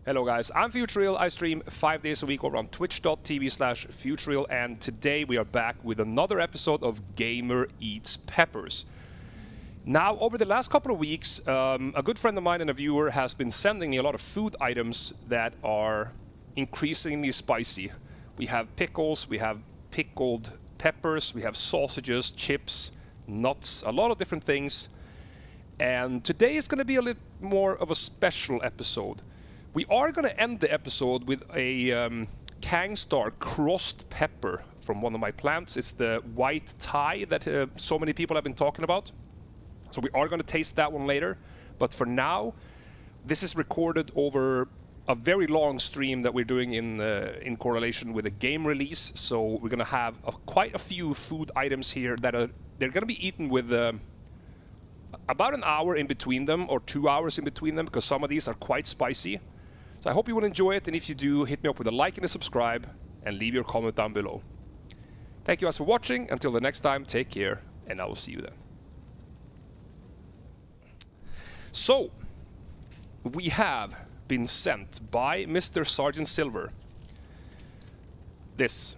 Hello guys, I'm Futureal. I stream 5 days a week over on twitch.tv/Futureal, and today we are back with another episode of Gamer Eats Peppers. Now, over the last couple of weeks, a good friend of mine and a viewer has been sending me a lot of food items that are increasingly spicy. We have pickles, we have pickled peppers, we have sausages, chips, nuts, a lot of different things. And today is going to be a little more of a special episode. We are going to end the episode with a Khang Starr crossed pepper from one of my plants. It's the white Thai that so many people have been talking about. So we are going to taste that one later. But for now, this is recorded over a very long stream that we're doing in correlation with a game release. So we're going to have quite a few food items here that they're going to be eaten with about an hour in between them, or 2 hours in between them, because some of these are quite spicy. So I hope you will enjoy it, and if you do, hit me up with a like and a subscribe, and leave your comment down below. Thank you guys for watching. Until the next time, take care, and I will see you then. So, we have been sent by Mr. Sergeant Silver this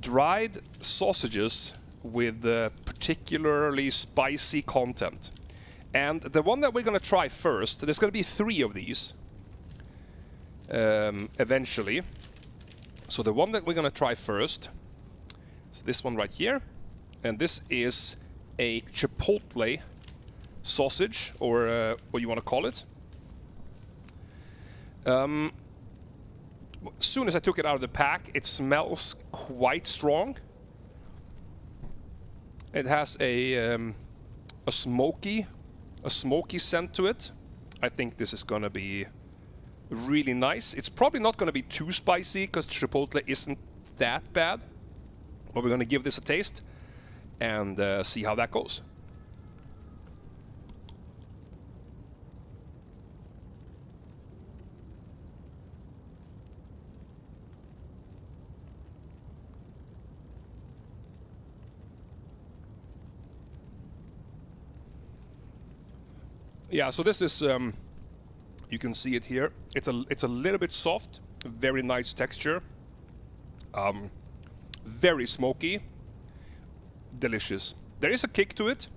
dried sausages with particularly spicy content. And the one that we're going to try first, there's going to be 3 of these eventually. So the one that we're going to try first is this one right here. And this is a Chipotle sausage, or what you want to call it. As soon as I took it out of the pack, it smells quite strong. It has a smoky scent to it. I think this is gonna be really nice. It's probably not gonna be too spicy because Chipotle isn't that bad. But we're gonna give this a taste and see how that goes. Yeah, so this is, you can see it here. It's a little bit soft, very nice texture, very smoky, delicious. There is a kick to it,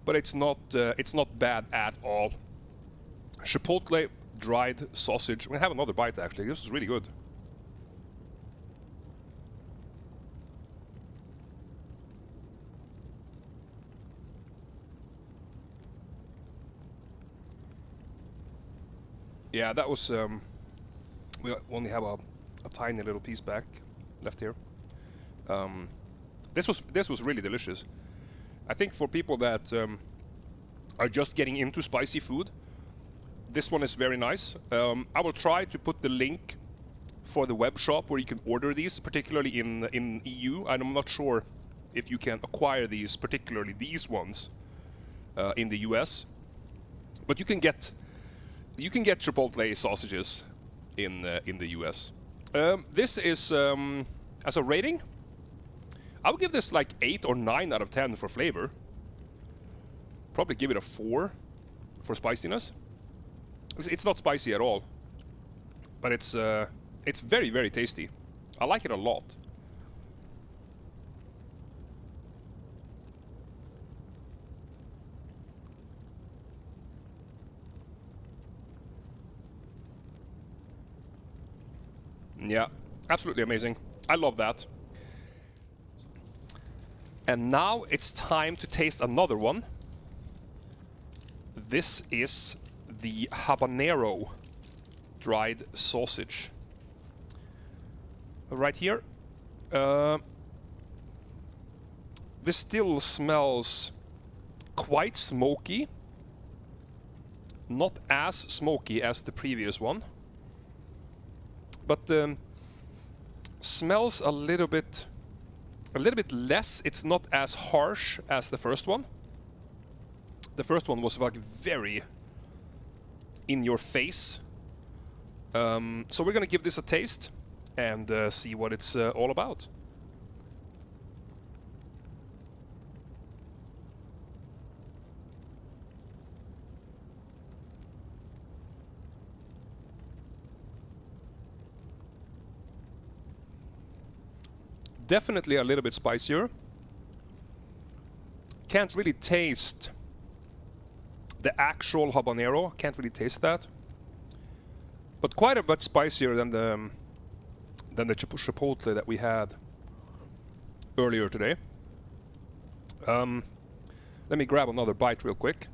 but it's not bad at all. Chipotle dried sausage. I'm gonna have another bite actually. This is really good. Yeah, that was. We only have a tiny little piece back left here. This was really delicious. I think for people that are just getting into spicy food, this one is very nice. I will try to put the link for the web shop where you can order these, particularly in EU. And I'm not sure if you can acquire these, particularly these ones, in the US. But you can get Chipotle sausages in the US. This is as a rating, I would give this like 8 or 9 out of 10 for flavor. Probably give it a 4 for spiciness. It's not spicy at all, but it's very, very tasty. I like it a lot. Yeah, absolutely amazing. I love that. And now it's time to taste another one. This is the Habanero dried sausage. Right here. This still smells quite smoky. Not as smoky as the previous one. But smells a little bit less. It's not as harsh as the first one. The first one was like very in your face. So we're gonna give this a taste and see what it's all about. Definitely a little bit spicier. Can't really taste the actual habanero. Can't really taste that. But quite a bit spicier than the chipotle that we had earlier today. Let me grab another bite real quick.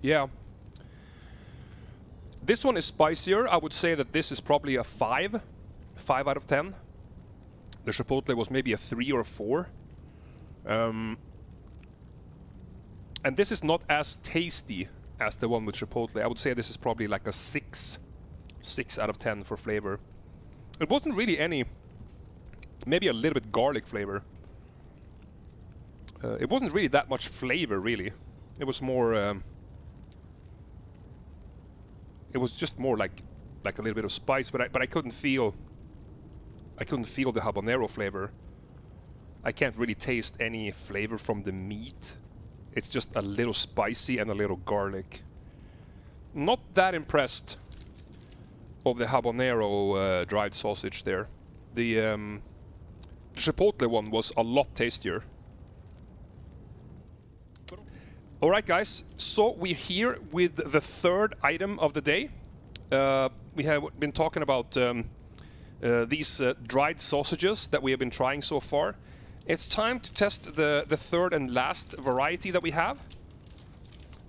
Yeah. This one is spicier. I would say that this is probably a 5 out of 10. The chipotle was maybe a 3 or a 4. And this is not as tasty as the one with chipotle. I would say this is probably like a 6 out of 10 for flavor. It wasn't really any, maybe a little bit garlic flavor. It wasn't really that much flavor, really. It was more. It was just more like a little bit of spice, but I couldn't feel. I couldn't feel the habanero flavor. I can't really taste any flavor from the meat. It's just a little spicy and a little garlic. Not that impressed of the habanero dried sausage there. The chipotle one was a lot tastier. Alright guys, so we're here with the third item of the day. We have been talking about these dried sausages that we have been trying so far. It's time to test the third and last variety that we have.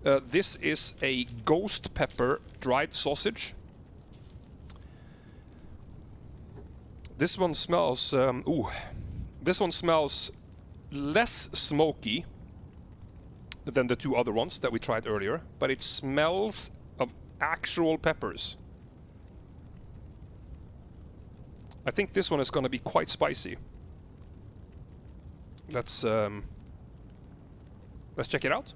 This is a ghost pepper dried sausage. This one smells, this one smells less smoky than the two other ones that we tried earlier, but it smells of actual peppers. I think this one is going to be quite spicy. Let's check it out.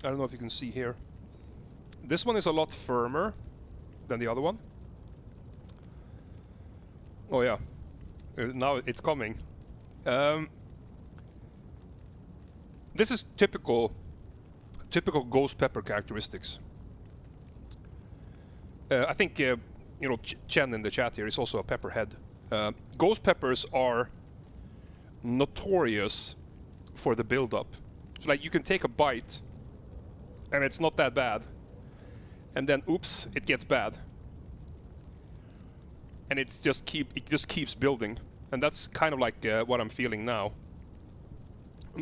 I don't know if you can see here. This one is a lot firmer than the other one. Oh yeah, now it's coming. This is typical ghost pepper characteristics. I think you know, Chen in the chat here is also a pepperhead. Ghost peppers are notorious for the build-up. So like you can take a bite and it's not that bad, and then oops, it gets bad, and it just keeps building, and that's kind of like what I'm feeling now.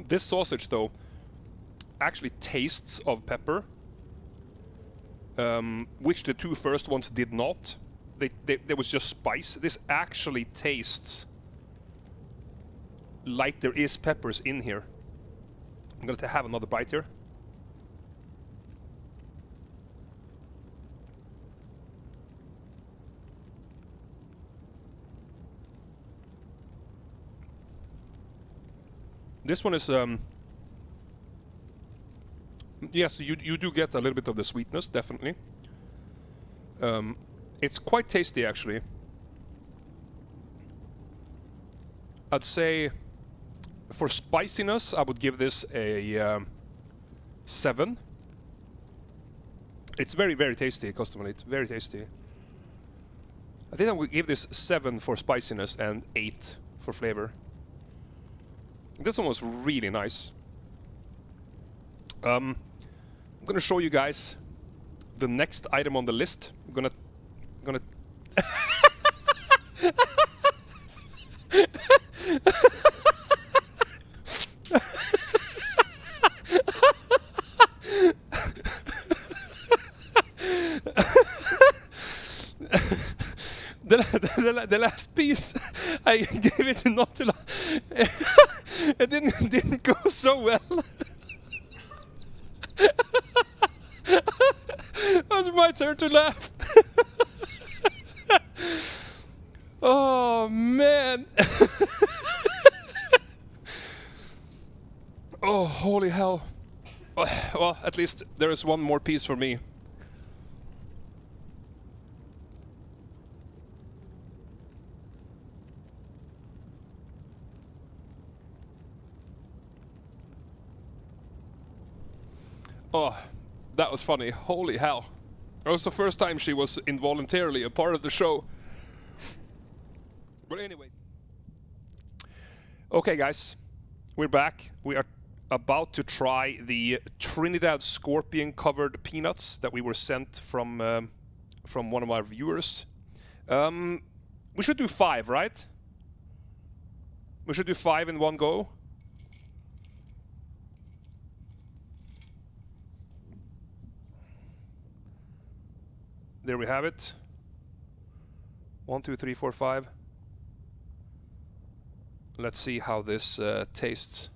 This sausage though actually tastes of pepper, which the two first ones did not. There was just spice. This actually tastes like there is peppers in here. I'm going to have another bite here. This one is, yes, you do get a little bit of the sweetness, definitely. It's quite tasty, actually. I'd say for spiciness, I would give this a 7. It's very, very tasty, custom elite, very tasty. I think I would give this 7 for spiciness and 8 for flavor. This one was really nice. I'm gonna show you guys the next item on the list. I'm gonna the last piece I gave it to Notila. It didn't go so well. It was my turn to laugh. Oh man. Oh, holy hell. Well, at least there is one more piece for me. Oh, that was funny. Holy hell. That was the first time she was involuntarily a part of the show. But anyway. Okay, guys. We're back. We are about to try the Trinidad scorpion covered peanuts that we were sent from one of our viewers. We should do 5, right? We should do 5 in one go. There we have it. 1, 2, 3, 4, 5. Let's see how this tastes.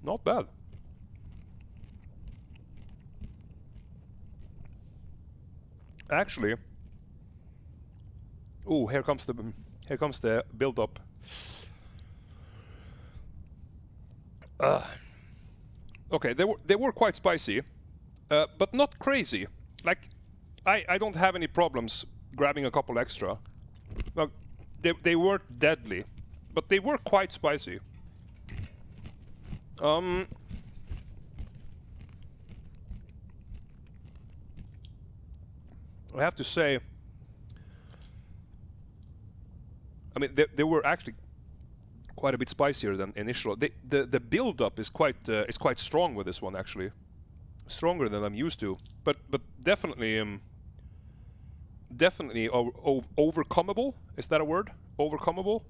Not bad. Actually, oh, here comes the build up. Okay, they were quite spicy, but not crazy. Like, I don't have any problems grabbing a couple extra. Well, they weren't deadly, but they were quite spicy. I have to say, I mean, they were actually quite a bit spicier than initial. The build-up is quite strong with this one, actually, stronger than I'm used to. But definitely overcomable. Is that a word? Overcomable.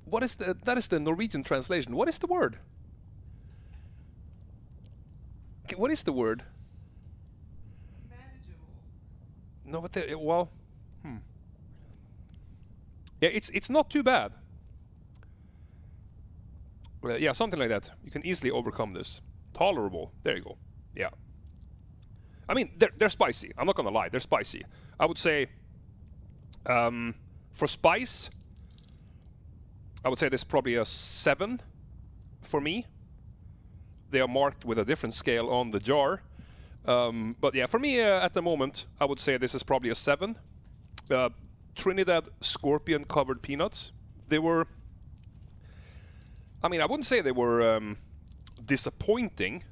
What is the? That is the Norwegian translation. What is the word? What is the word? Manageable. No, but well, yeah, it's not too bad. Yeah, something like that. You can easily overcome this. Tolerable. There you go. Yeah. I mean, they're spicy. I'm not gonna lie, they're spicy. I would say, for spice, I would say this is probably a 7 for me. They are marked with a different scale on the jar. But yeah, for me at the moment, I would say this is probably a 7. Trinidad scorpion covered peanuts. They were, I mean, I wouldn't say they were disappointing,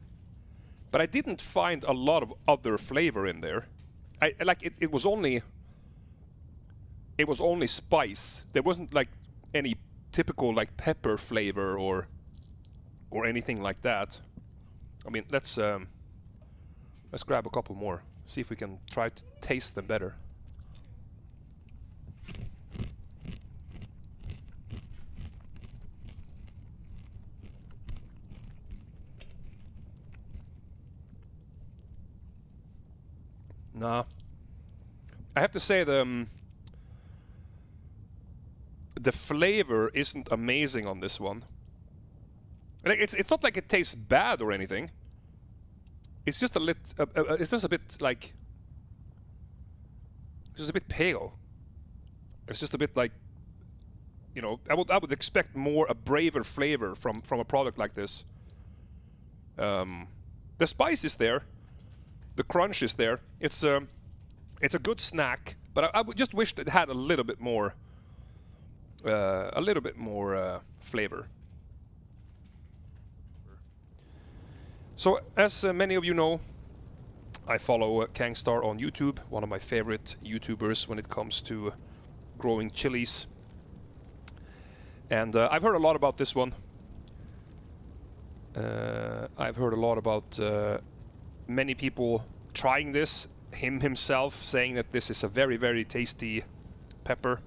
but I didn't find a lot of other flavor in there. I like it. It was only spice. There wasn't like any typical like pepper flavor or anything like that. I mean, let's grab a couple more. See if we can try to taste them better. Nah. I have to say the flavor isn't amazing on this one. Like, it's not like it tastes bad or anything. It's just it's just a bit like, it's just a bit pale. It's just a bit like, you know, I would expect a braver flavor from a product like this. The spice is there. The crunch is there. It's a good snack, but I would just wish it had a little bit more flavor. So, as many of you know, I follow Khang Starr on YouTube, one of my favorite YouTubers when it comes to growing chilies. And I've heard a lot about this one. I've heard a lot about many people trying this, him himself saying that this is a very, very tasty pepper.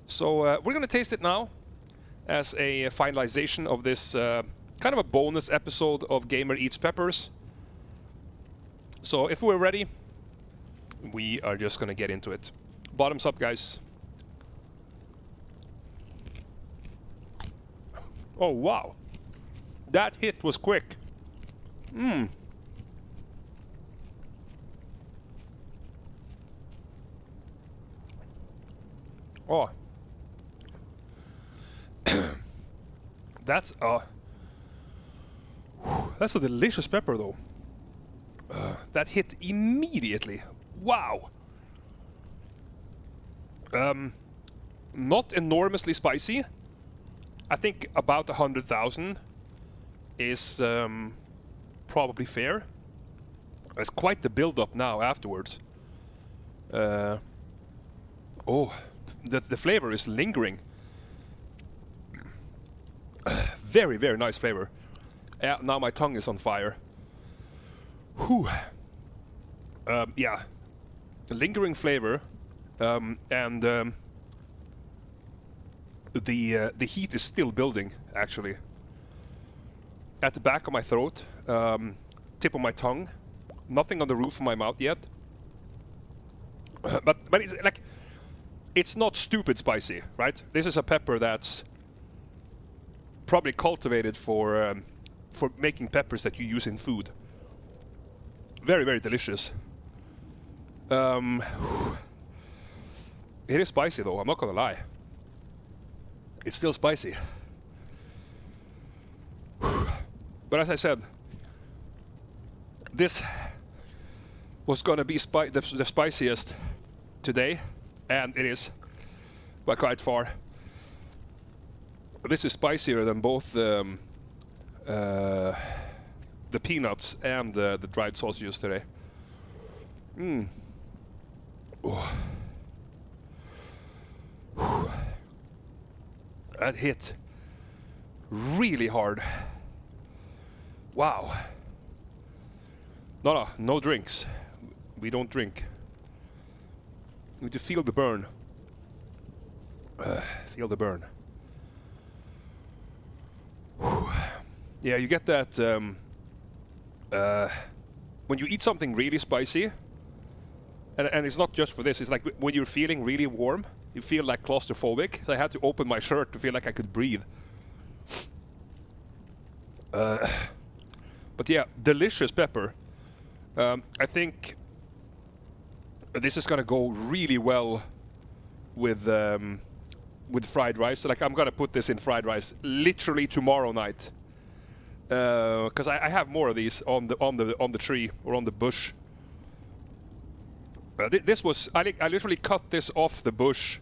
So we're going to taste it now as a finalization of this kind of a bonus episode of Gamer Eats Peppers. So if we're ready, we are just going to get into it. Bottoms up, guys. Oh, wow. That hit was quick. Mmm. Oh. That's a delicious pepper, though. That hit immediately. Wow. Not enormously spicy. I think about 100,000 is probably fair. It's quite the build-up now afterwards. Oh, the flavor is lingering. Very, very nice flavor. Yeah, now my tongue is on fire. Whew. Yeah, lingering flavor, and the heat is still building. Actually, at the back of my throat, tip of my tongue, nothing on the roof of my mouth yet. But it's like, it's not stupid spicy, right? This is a pepper that's probably cultivated for making peppers that you use in food. Very, very delicious. It is spicy though, I'm not gonna lie. It's still spicy. But as I said, this was gonna be the spiciest today, and it is by quite far. This is spicier than both the peanuts and the dried sausages today. Mmm. Oh. That hit really hard. Wow. No drinks. We don't drink. We need to feel the burn. Feel the burn. Yeah, you get that when you eat something really spicy, and it's not just for this, it's like when you're feeling really warm, you feel like claustrophobic. So I had to open my shirt to feel like I could breathe. But yeah, delicious pepper. I think this is gonna go really well with fried rice. So like, I'm gonna put this in fried rice literally tomorrow night, because I have more of these on the tree or on the bush. This was I literally cut this off the bush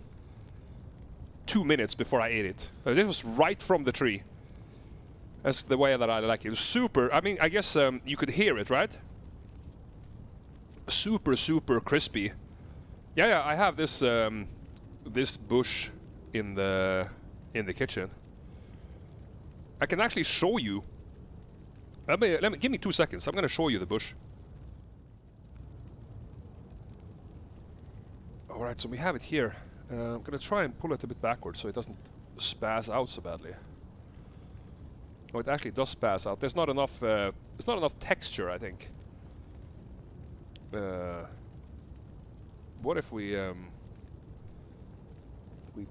2 minutes before I ate it. This was right from the tree. That's the way that I like it. It was super. I mean, I guess you could hear it, right? Super, super crispy. Yeah. I have this this bush in the kitchen. I can actually show you. Let me give me 2 seconds. I'm gonna show you the bush. All right, so we have it here. I'm gonna try and pull it a bit backwards so it doesn't spaz out so badly. Oh, it actually does spaz out. There's not enough. There's not enough texture, I think. What if we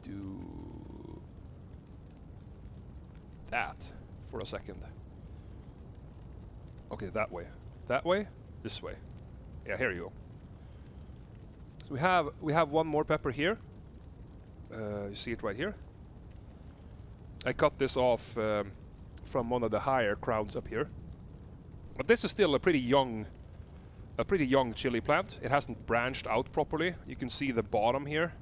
do that for a second? Okay, that way, this way. Yeah, here you go. So we have one more pepper here. You see it right here. I cut this off from one of the higher crowns up here. But this is still a pretty young chili plant. It hasn't branched out properly. You can see the bottom here.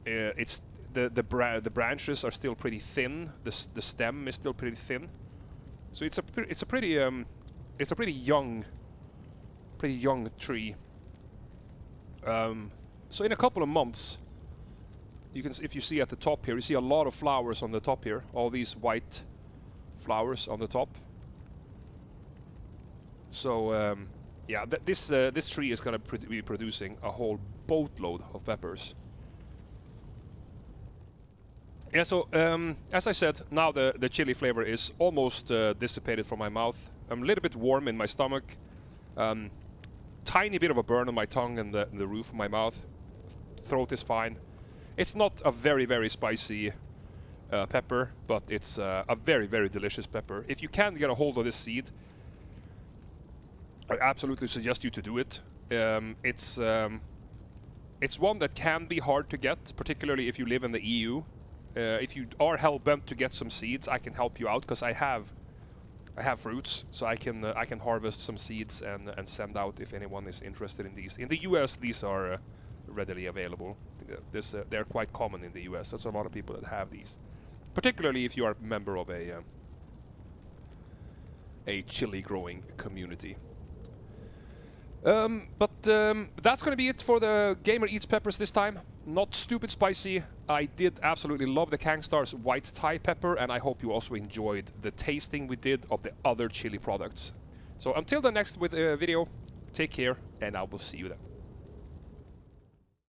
It's the branches are still pretty thin. The stem is still pretty thin. So it's a pretty young tree. So in a couple of months, you can, if you see at the top here, you see a lot of flowers on the top here. All these white flowers on the top. So yeah, this tree is going to be producing a whole boatload of peppers. Yeah, so as I said, now the chili flavor is almost dissipated from my mouth. I'm a little bit warm in my stomach. Tiny bit of a burn on my tongue and the roof of my mouth. Throat is fine. It's not a very, very spicy pepper, but it's a very, very delicious pepper. If you can get a hold of this seed, I absolutely suggest you to do it. It's one that can be hard to get, particularly if you live in the EU. If you are hell-bent to get some seeds, I can help you out because I have fruits, so I can harvest some seeds and send out if anyone is interested in these. In the US, these are readily available. They're quite common in the US. There's a lot of people that have these, particularly if you are a member of a chili growing community. But that's going to be it for the Gamer Eats Peppers this time. Not stupid spicy. I did absolutely love the Khang Starr's white Thai pepper, and I hope you also enjoyed the tasting we did of the other chili products. So until the next video, take care, and I will see you then.